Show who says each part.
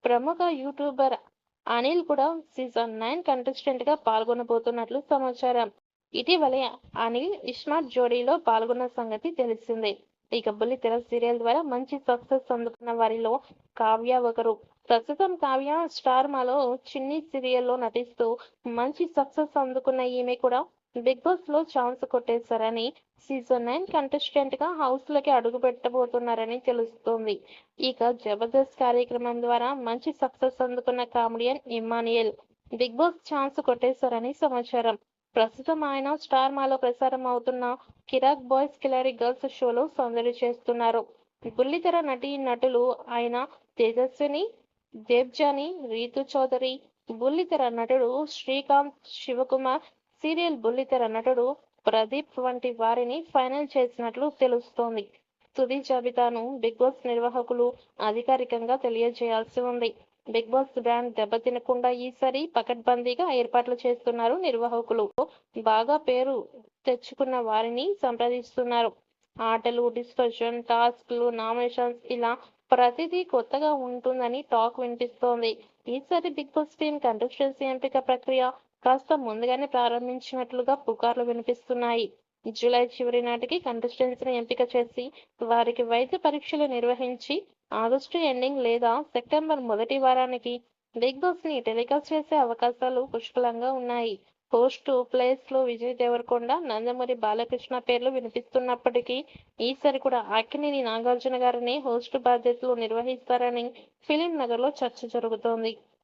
Speaker 1: ప్రముఖ యూట్యూబర్ అనిల్ కూడా season 9 contestant గా పాల్గొనబోతున్నట్లు సమాచారం. ఇటీవలే అనిల్ ఇస్మార్ట్ జోడీలో పాల్గొన్న సంగతి తెలిసిందే. ఇక బుల్లితెర సీరియల్ ద్వారా మంచి సక్సెస్ అందుకున్న వారిలో కావ్య ఒకరు. ప్రస్తుతం కావ్య స్టార్ మాలో చిన్ని సీరియల్లో నటిస్తూ మంచి సక్సెస్ అందుకున్న ఈమె కూడా బిగ్ బాస్ లో ఛాన్స్ కొట్టేశారని, సీజన్ 9 కంటెస్టెంట్ గా హౌస్ లోకి అడుగు పెట్టబోతున్నారని తెలుస్తోంది. ఇక జబర్దస్త్ కార్యక్రమం ద్వారా మంచి సక్సెస్ అందుకున్న comedian Emmanuel Bigg Boss chance కొట్టేశారని సమాచారం. ప్రస్తుతం ఆయన స్టార్ మాలో ప్రసారం అవుతున్న కిరాక్ బాయ్స్ కిలాడి గర్ల్స్ షోలో సందడి చేస్తున్నారు. బుల్లితెర నటులు అయిన తేజస్విని, దేవ్జాని, రీతు చౌదరి, బుల్లితెర నటుడు శ్రీకాంత్, శివకుమార్, సీరియల్ బుల్లితెర నటుడు ప్రదీప్ వంటి వారిని ఫైనల్ చేసినట్లు తెలుస్తోంది. తుది జాబితాను బిగ్ బాస్ నిర్వాహకులు అధికారికంగా తెలియజేయాల్సి ఉంది. బిగ్ బాస్ బ్రాండ్ దెబ్బతినకుండా ఈసారి పకడ్బందీగా ఏర్పాట్లు చేస్తున్నారు నిర్వాహకులు. బాగా పేరు తెచ్చుకున్న వారిని సంప్రదిస్తున్నారు. ఆటలు, డిస్కషన్, టాస్క్లు, నామినేషన్స్ ఇలా ప్రతిదీ కొత్తగా ఉంటుందని టాక్ వినిపిస్తోంది. ఈసారి బిగ్ బాస్ టీమ్ కంటెస్టెంట్స్ ఎంపిక ప్రక్రియ కాస్త ముందుగానే ప్రారంభించినట్లుగా పుకార్లు వినిపిస్తున్నాయి. జూలై చివరి నాటికి కంటెస్టెంట్స్ ని ఎంపిక చేసి వారికి వైద్య పరీక్షలు నిర్వహించి ఆగస్టు ఎండింగ్ లేదా సెప్టెంబర్ మొదటి వారానికి బిగ్ బాస్ ని టెలికాస్ట్ చేసే అవకాశాలు పుష్కలంగా ఉన్నాయి. హోస్ట్ ప్లేస్ లో విజయ్ దేవరకొండ, నందమూరి బాలకృష్ణ పేర్లు వినిపిస్తున్నప్పటికీ ఈసారి కూడా అక్కినేని నాగార్జున గారిని హోస్ట్ బాధ్యతలు నిర్వహిస్తారని ఫిలిం నగర్ లో చర్చ జరుగుతోంది.